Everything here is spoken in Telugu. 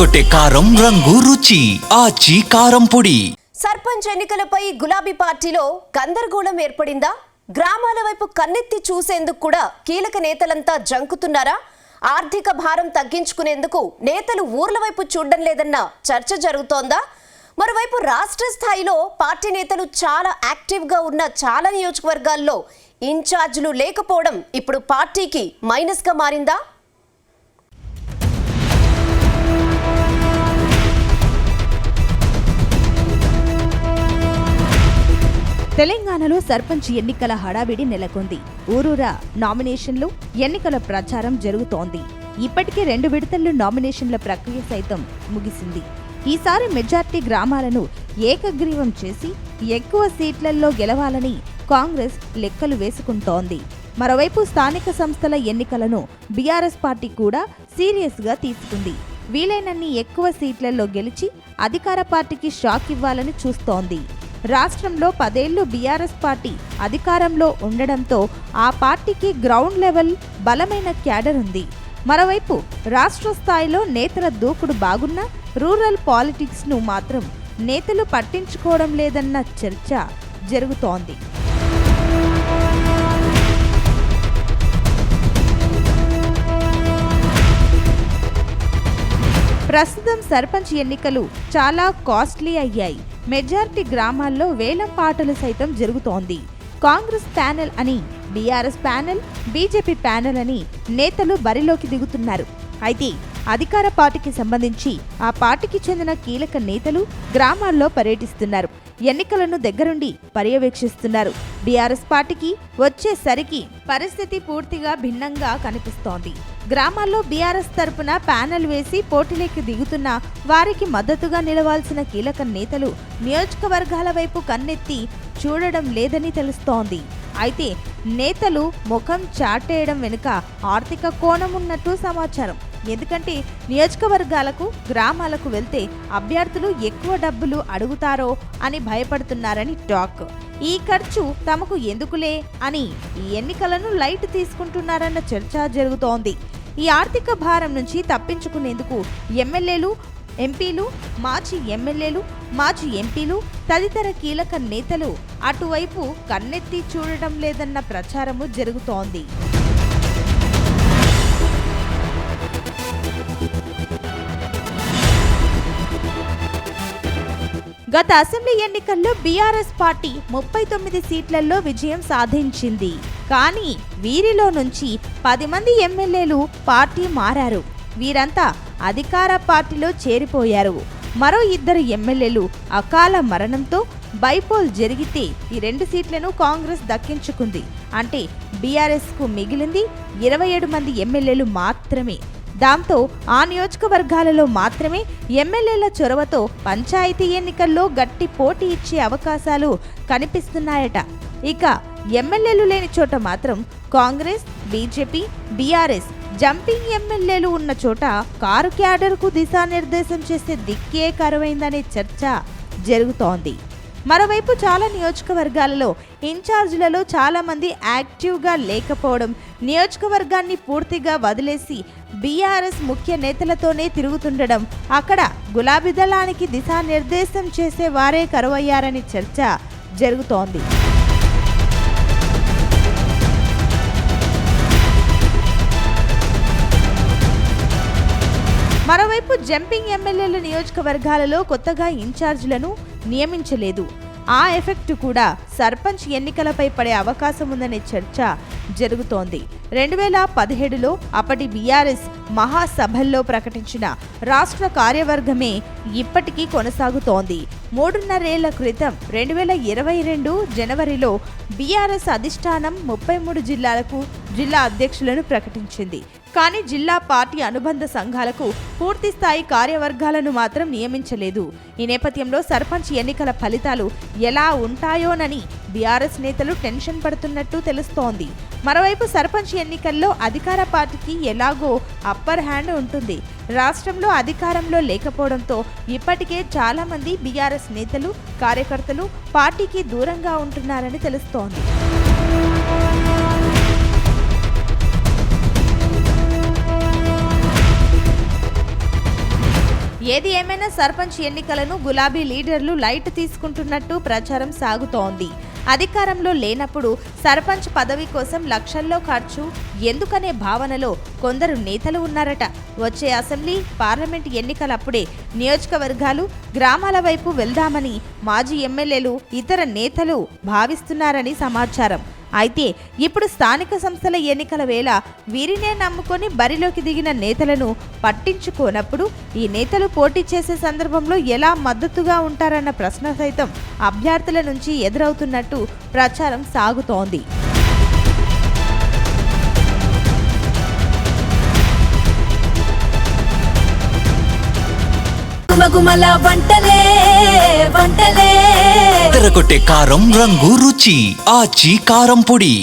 అదరగొట్టే కారం రంగు రుచి ఆచి కారం పొడి. సర్పంచ్ ఎన్నికలపై గులాబీ పార్టీలో గందరగోళం ఏర్పడిందా? గ్రామాల వైపు కన్నెత్తి చూసేందుకు కూడా కీలక నేతలంతా జంకుతున్నారా? ఆర్థిక భారం తగ్గించుకునేందుకు నేతలు ఊర్ల వైపు చూడడం లేదన్న చర్చ జరుగుతోందా? మరోవైపు రాష్ట్ర స్థాయిలో పార్టీ నేతలు చాలా యాక్టివ్గా ఉన్న చాలా నియోజకవర్గాల్లో ఇన్ఛార్జీలు లేకపోవడం ఇప్పుడు పార్టీకి మైనస్గా మారిందా? తెలంగాణలో సర్పంచ్ ఎన్నికల హడావిడి నెలకొంది. ఊరూరా నామినేషన్లు, ఎన్నికల ప్రచారం జరుగుతోంది. ఇప్పటికే 2 విడతల్లో నామినేషన్ల ప్రక్రియ సైతం ముగిసింది. ఈసారి మెజార్టీ గ్రామాలను ఏకగ్రీవం చేసి ఎక్కువ సీట్లలో గెలవాలని కాంగ్రెస్ లెక్కలు వేసుకుంటోంది. మరోవైపు స్థానిక సంస్థల ఎన్నికలను బీఆర్ఎస్ పార్టీ కూడా సీరియస్గా తీసుకుంది. వీలైనన్ని ఎక్కువ సీట్లలో గెలిచి అధికార పార్టీకి షాక్ ఇవ్వాలని చూస్తోంది. రాష్ట్రంలో 10 ఏళ్లు బీఆర్ఎస్ పార్టీ అధికారంలో ఉండడంతో ఆ పార్టీకి గ్రౌండ్ లెవెల్ బలమైన క్యాడర్ ఉంది. మరోవైపు రాష్ట్ర స్థాయిలో నేతల దూకుడు బాగున్నా రూరల్ పాలిటిక్స్ ను మాత్రం నేతలు పట్టించుకోవడం లేదన్న చర్చ జరుగుతోంది. ప్రస్తుతం సర్పంచ్ ఎన్నికలు చాలా కాస్ట్లీ అయ్యాయి. మెజారిటీ గ్రామాల్లో వేలం పాటలు సైతం జరుగుతోంది. కాంగ్రెస్ ప్యానెల్ అని, బీఆర్ఎస్ ప్యానెల్, బీజేపీ ప్యానెల్ అని నేతలు బరిలోకి దిగుతున్నారు. అయితే అధికార పార్టీకి సంబంధించి ఆ పార్టీకి చెందిన కీలక నేతలు గ్రామాల్లో పర్యటిస్తున్నారు. ఎన్నికలను దగ్గరుండి పర్యవేక్షిస్తున్నారు. బీఆర్ఎస్ పార్టీకి వచ్చేసరికి పరిస్థితి పూర్తిగా భిన్నంగా కనిపిస్తోంది. గ్రామాల్లో బీఆర్ఎస్ తరపున ప్యానెల్ వేసి పోటీలోకి దిగుతున్న వారికి మద్దతుగా నిలవాల్సిన కీలక నేతలు నియోజకవర్గాల వైపు కన్నెత్తి చూడడం లేదని తెలుస్తోంది. అయితే నేతలు ముఖం చాటేయడం వెనుక ఆర్థిక కోణం ఉన్నట్టు సమాచారం. ఎందుకంటే నియోజకవర్గాలకు, గ్రామాలకు వెళ్తే అభ్యర్థులు ఎక్కువ డబ్బులు అడుగుతారో అని భయపడుతున్నారని టాక్. ఈ ఖర్చు తమకు ఎందుకులే అని ఈ ఎన్నికలను లైట్ తీసుకుంటున్నారన్న చర్చ జరుగుతోంది. ఈ ఆర్థిక భారం నుంచి తప్పించుకునేందుకు ఎమ్మెల్యేలు, ఎంపీలు, మాజీ ఎమ్మెల్యేలు, మాజీ ఎంపీలు తదితర కీలక నేతలు అటువైపు కన్నెత్తి చూడటం లేదన్న ప్రచారము జరుగుతోంది. గత అసెంబ్లీ ఎన్నికల్లో బీఆర్ఎస్ పార్టీ 39 సీట్లలో విజయం సాధించింది. కానీ వీరిలో నుంచి 10 మంది ఎమ్మెల్యేలు పార్టీ మారారు. వీరంతా అధికార పార్టీలో చేరిపోయారు. మరో 2 ఎమ్మెల్యేలు అకాల మరణంతో బైపోల్ జరిగితే ఈ 2 సీట్లను కాంగ్రెస్ దక్కించుకుంది. అంటే బీఆర్ఎస్కు మిగిలింది 27 మంది ఎమ్మెల్యేలు మాత్రమే. దాంతో ఆ నియోజకవర్గాలలో మాత్రమే ఎమ్మెల్యేల చొరవతో పంచాయతీ ఎన్నికల్లో గట్టి పోటీ ఇచ్చే అవకాశాలు కనిపిస్తున్నాయట. ఇక ఎమ్మెల్యేలు లేని చోట మాత్రం కాంగ్రెస్, బీజేపీ, బీఆర్ఎస్ జంపింగ్ ఎమ్మెల్యేలు ఉన్న చోట కారు క్యాడర్కు దిశానిర్దేశం చేసే దిక్కే కరువైందనే చర్చ జరుగుతోంది. మరోవైపు చాలా నియోజకవర్గాలలో ఇన్ఛార్జీలలో చాలా మంది యాక్టివ్గా లేకపోవడం, నియోజకవర్గాన్ని పూర్తిగా వదిలేసి బీఆర్ఎస్ ముఖ్య నేతలతోనే తిరుగుతుండడం, అక్కడ గులాబీ దళానికి దిశానిర్దేశం చేసే వారే కరువయ్యారని చర్చ జరుగుతోంది. మరోవైపు జంపింగ్ ఎమ్మెల్యేల నియోజకవర్గాలలో కొత్తగా ఇన్ఛార్జీలను నియమించలేదు. ఆ ఎఫెక్ట్ కూడా సర్పంచ్ ఎన్నికలపై పడే అవకాశం ఉందనే చర్చ జరుగుతోంది. 2017లో అప్పటి బీఆర్ఎస్ మహాసభల్లో ప్రకటించిన రాష్ట్ర కార్యవర్గమే ఇప్పటికీ కొనసాగుతోంది. 3.5 ఏళ్ల క్రితం 2022 జనవరిలో బీఆర్ఎస్ అధిష్టానం 33 జిల్లాలకు జిల్లా అధ్యక్షులను ప్రకటించింది. కానీ జిల్లా పార్టీ అనుబంధ సంఘాలకు పూర్తి స్థాయి కార్యవర్గాలను మాత్రం నియమించలేదు. ఈ నేపథ్యంలో సర్పంచ్ ఎన్నికల ఫలితాలు ఎలా ఉంటాయోనని బీఆర్ఎస్ నేతలు టెన్షన్ పడుతున్నట్టు తెలుస్తోంది. మరోవైపు సర్పంచ్ ఎన్నికల్లో అధికార పార్టీకి ఎలాగో అప్పర్ హ్యాండ్ ఉంటుంది. రాష్ట్రంలో అధికారంలో లేకపోవడంతో ఇప్పటికే చాలా మంది బీఆర్ఎస్ నేతలు, కార్యకర్తలు పార్టీకి దూరంగా ఉంటున్నారని తెలుస్తోంది. ఏది ఏమైనా సర్పంచ్ ఎన్నికలను గులాబీ లీడర్లు లైట్ తీసుకుంటున్నట్టు ప్రచారం సాగుతోంది. అధికారంలో లేనప్పుడు సర్పంచ్ పదవి కోసం లక్షల్లో ఖర్చు ఎందుకనే భావనలో కొందరు నేతలు ఉన్నారట. వచ్చే అసెంబ్లీ, పార్లమెంట్ ఎన్నికలప్పుడే నియోజకవర్గాలు, గ్రామాల వైపు వెళ్దామని మాజీ ఎమ్మెల్యేలు, ఇతర నేతలు భావిస్తున్నారని సమాచారం. అయితే ఇప్పుడు స్థానిక సంస్థల ఎన్నికల వేళ వీరినే నమ్ముకొని బరిలోకి దిగిన నేతలను పట్టించుకోనప్పుడు ఈ నేతలు పోటీ చేసే సందర్భంలో ఎలా మద్దతుగా ఉంటారన్న ప్రశ్న సైతం అభ్యర్థుల నుంచి ఎదురవుతున్నట్టు ప్రచారం సాగుతోంది. తెరకొట్టే కారం రంగు రుచి ఆచి కారం పొడి.